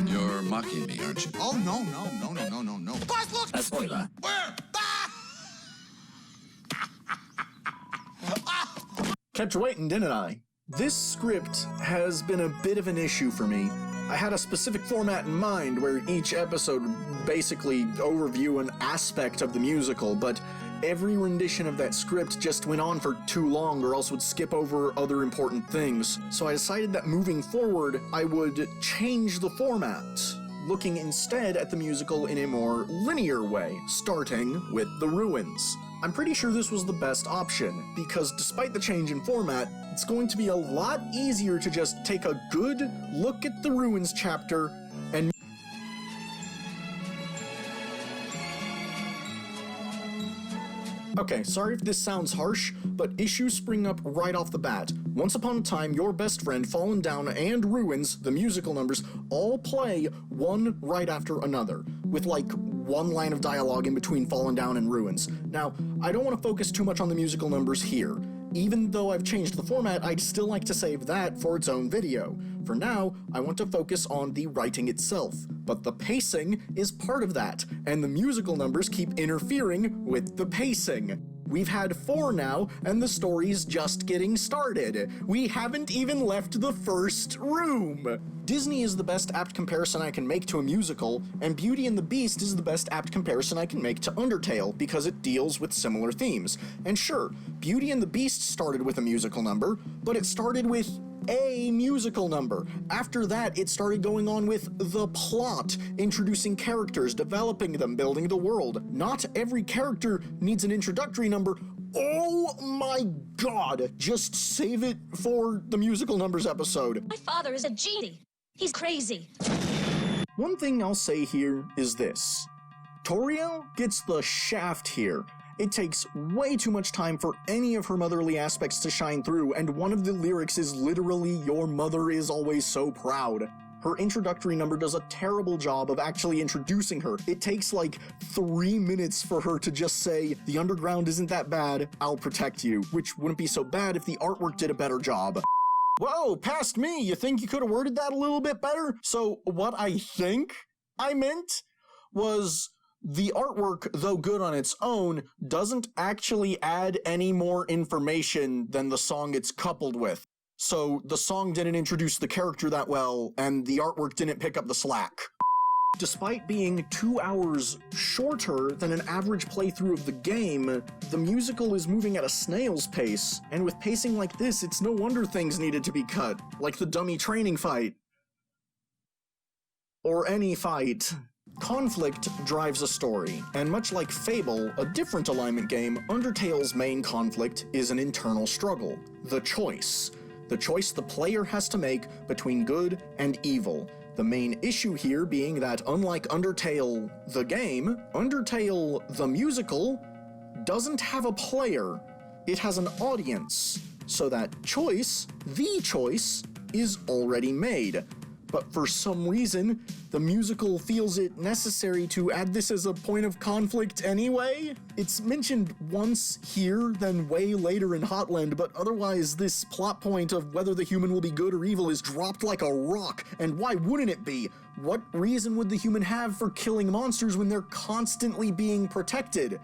You're mocking me, aren't you? Oh, no. Boss, look! A spoiler. Where? Kept you waiting, didn't I? This script has been a bit of an issue for me. I had a specific format in mind where each episode would basically overview an aspect of the musical, but every rendition of that script just went on for too long or else would skip over other important things. So I decided that moving forward, I would change the format, looking instead at the musical in a more linear way, starting with the ruins. I'm pretty sure this was the best option, because despite the change in format, it's going to be a lot easier to just take a good look at the ruins chapter and Okay, sorry if this sounds harsh, but issues spring up right off the bat. Once upon a time, Your Best Friend, Fallen Down, and Ruins, the musical numbers, all play one right after another, with like one line of dialogue in between Fallen Down and Ruins. Now, I don't want to focus too much on the musical numbers here. Even though I've changed the format, I'd still like to save that for its own video. For now, I want to focus on the writing itself, but the pacing is part of that, and the musical numbers keep interfering with the pacing. We've had 4 now, and the story's just getting started. We haven't even left the first room. Disney is the best apt comparison I can make to a musical, and Beauty and the Beast is the best apt comparison I can make to Undertale because it deals with similar themes. And sure, Beauty and the Beast started with a musical number, but it started with a musical number. After that, it started going on with the plot, introducing characters, developing them, building the world. Not every character needs an introductory number. Oh my god! Just save it for the musical numbers episode. My father is a genie. He's crazy. One thing I'll say here is this. Toriel gets the shaft here. It takes way too much time for any of her motherly aspects to shine through, and one of the lyrics is literally, "Your mother is always so proud." Her introductory number does a terrible job of actually introducing her. It takes like 3 minutes for her to just say, "The underground isn't that bad, I'll protect you," which wouldn't be so bad if the artwork did a better job. Whoa, past me! You think you could have worded that a little bit better? So what I think I meant was, the artwork, though good on its own, doesn't actually add any more information than the song it's coupled with. So the song didn't introduce the character that well, and the artwork didn't pick up the slack. Despite being 2 hours shorter than an average playthrough of the game, the musical is moving at a snail's pace, and with pacing like this, it's no wonder things needed to be cut, like the dummy training fight. Or any fight. Conflict drives a story, and much like Fable, a different alignment game, Undertale's main conflict is an internal struggle, the choice. The choice the player has to make between good and evil. The main issue here being that unlike Undertale the game, Undertale the musical doesn't have a player, it has an audience, so that choice, the choice, is already made. But for some reason, the musical feels it necessary to add this as a point of conflict anyway? It's mentioned once here, then way later in Hotland, but otherwise this plot point of whether the human will be good or evil is dropped like a rock, and why wouldn't it be? What reason would the human have for killing monsters when they're constantly being protected?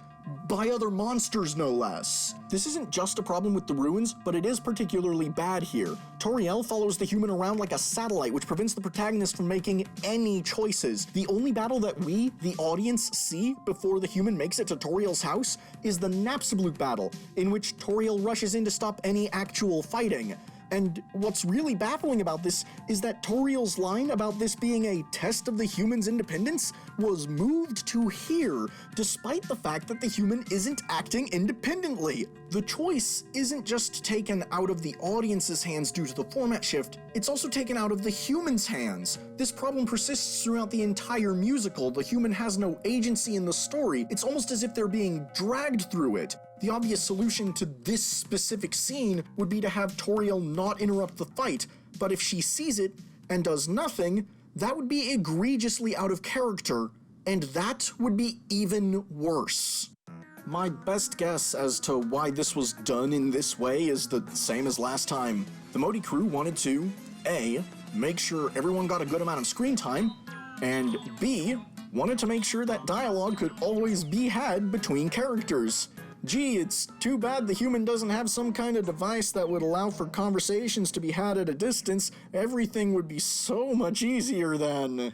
By other monsters, no less. This isn't just a problem with the ruins, but it is particularly bad here. Toriel follows the human around like a satellite, which prevents the protagonist from making any choices. The only battle that we, the audience, see before the human makes it to Toriel's house is the Napstablook battle, in which Toriel rushes in to stop any actual fighting. And what's really baffling about this is that Toriel's line about this being a test of the human's independence was moved to here, despite the fact that the human isn't acting independently. The choice isn't just taken out of the audience's hands due to the format shift, it's also taken out of the human's hands. This problem persists throughout the entire musical. The human has no agency in the story. It's almost as if they're being dragged through it. The obvious solution to this specific scene would be to have Toriel not interrupt the fight, but if she sees it and does nothing, that would be egregiously out of character and that would be even worse. My best guess as to why this was done in this way is the same as last time. The Modi crew wanted to, A, make sure everyone got a good amount of screen time, and B, wanted to make sure that dialogue could always be had between characters. Gee, it's too bad the human doesn't have some kind of device that would allow for conversations to be had at a distance. Everything would be so much easier then.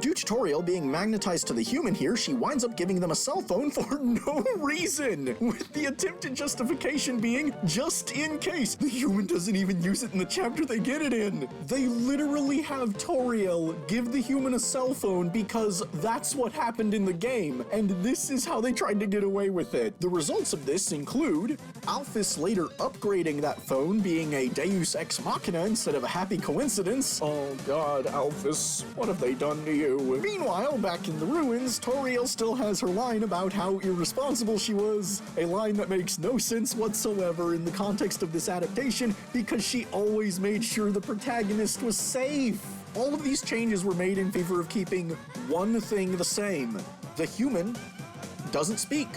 Due to Toriel being magnetized to the human here, she winds up giving them a cell phone for no reason, with the attempted justification being just in case. The human doesn't even use it in the chapter they get it in. They literally have Toriel give the human a cell phone because that's what happened in the game, and this is how they tried to get away with it. The results of this include Alphys later upgrading that phone being a Deus Ex Machina instead of a happy coincidence. Oh god, Alphys, what have they done to you? Meanwhile, back in the ruins, Toriel still has her line about how irresponsible she was, a line that makes no sense whatsoever in the context of this adaptation because she always made sure the protagonist was safe. All of these changes were made in favor of keeping one thing the same. The human doesn't speak.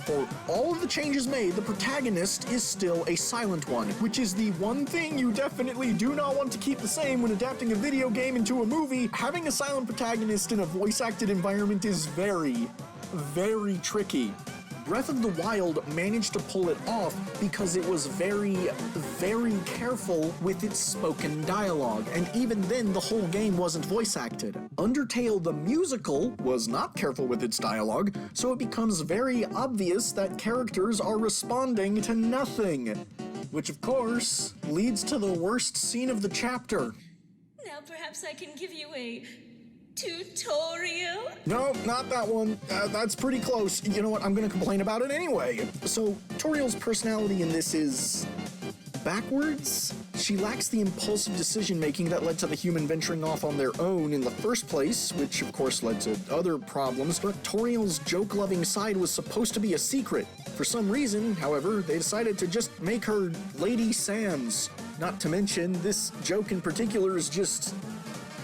For all of the changes made, the protagonist is still a silent one, which is the one thing you definitely do not want to keep the same when adapting a video game into a movie. Having a silent protagonist in a voice-acted environment is very, very tricky. Breath of the Wild managed to pull it off because it was very, very careful with its spoken dialogue, and even then the whole game wasn't voice acted. Undertale the Musical was not careful with its dialogue, so it becomes very obvious that characters are responding to nothing, which of course leads to the worst scene of the chapter. Now perhaps I can give you a tutorial? No, not that one. That's pretty close. You know what? I'm gonna complain about it anyway. So, Toriel's personality in this is backwards. She lacks the impulsive decision-making that led to the human venturing off on their own in the first place, which of course led to other problems, but Toriel's joke-loving side was supposed to be a secret. For some reason, however, they decided to just make her Lady Sans. Not to mention, this joke in particular is just...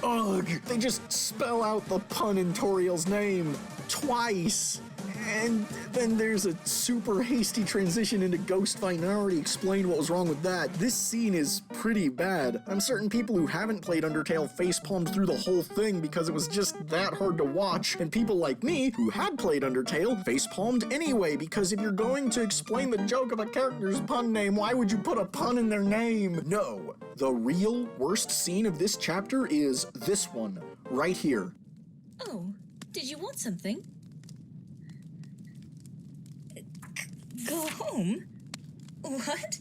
ugh, they just spell out the pun in Toriel's name twice. And then there's a super hasty transition into Ghostvine. I already explained what was wrong with that. This scene is pretty bad. I'm certain people who haven't played Undertale facepalmed through the whole thing because it was just that hard to watch, and people like me who had played Undertale facepalmed anyway, because if you're going to explain the joke of a character's pun name, why would you put a pun in their name? No. The real worst scene of this chapter is this one, right here. Oh, did you want something? Go home? What?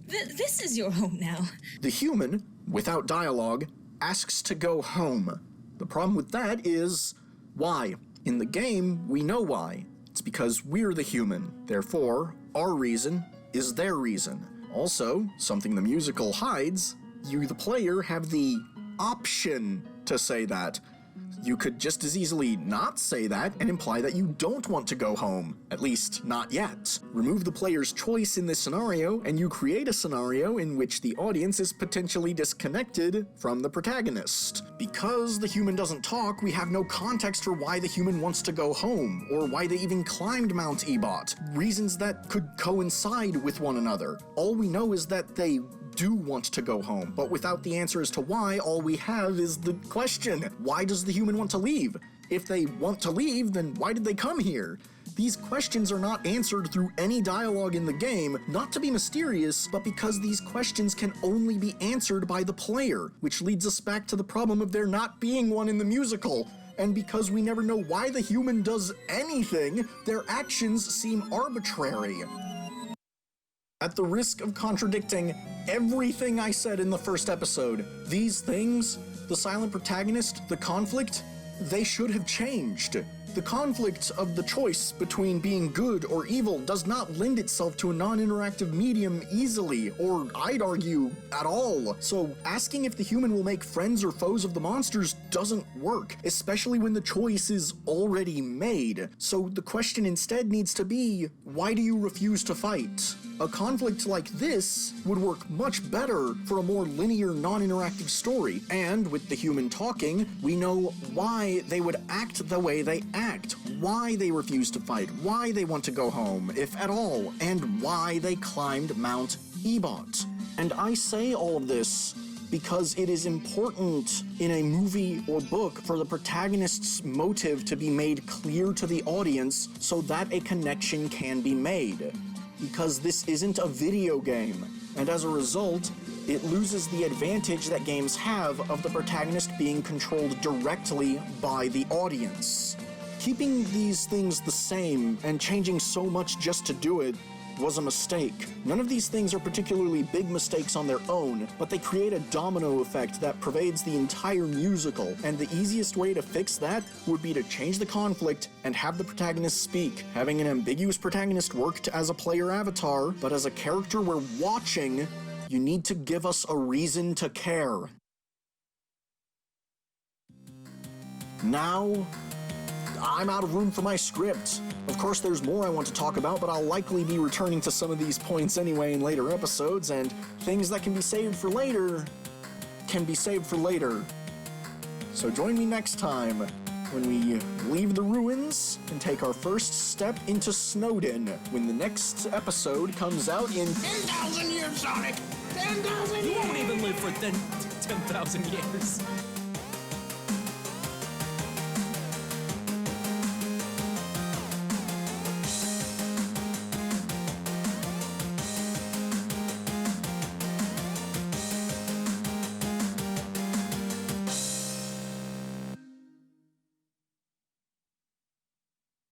This is your home now. The human, without dialogue, asks to go home. The problem with that is, why? In the game, we know why. It's because we're the human. Therefore, our reason is their reason. Also, something the musical hides, you, the player, have the option to say that. You could just as easily not say that and imply that you don't want to go home. At least, not yet. Remove the player's choice in this scenario, and you create a scenario in which the audience is potentially disconnected from the protagonist. Because the human doesn't talk, we have no context for why the human wants to go home, or why they even climbed Mount Ebot. Reasons that could coincide with one another. All we know is that they do want to go home, but without the answer as to why, all we have is the question, why does the human want to leave? If they want to leave, then why did they come here? These questions are not answered through any dialogue in the game, not to be mysterious, but because these questions can only be answered by the player, which leads us back to the problem of there not being one in the musical. And because we never know why the human does anything, their actions seem arbitrary. At the risk of contradicting everything I said in the first episode, these things, the silent protagonist, the conflict, they should have changed. The conflict of the choice between being good or evil does not lend itself to a non-interactive medium easily, or I'd argue, at all. So asking if the human will make friends or foes of the monsters doesn't work, especially when the choice is already made. So the question instead needs to be, why do you refuse to fight? a conflict like this would work much better for a more linear, non-interactive story. And with the human talking, we know why they would act the way they act, why they refuse to fight, why they want to go home, if at all, and why they climbed Mount Ebot. And I say all of this because it is important in a movie or book for the protagonist's motive to be made clear to the audience so that a connection can be made. Because this isn't a video game, and as a result, it loses the advantage that games have of the protagonist being controlled directly by the audience. Keeping these things the same and changing so much just to do it was a mistake. None of these things are particularly big mistakes on their own, but they create a domino effect that pervades the entire musical, and the easiest way to fix that would be to change the conflict and have the protagonist speak. Having an ambiguous protagonist worked as a player avatar, but as a character we're watching, you need to give us a reason to care. Now, I'm out of room for my script. Of course, there's more I want to talk about, but I'll likely be returning to some of these points anyway in later episodes, and things that can be saved for later can be saved for later. So join me next time when we leave the ruins and take our first step into Snowden, when the next episode comes out in 10,000 years, Sonic! 10,000 years! You won't even live for 10,000 years.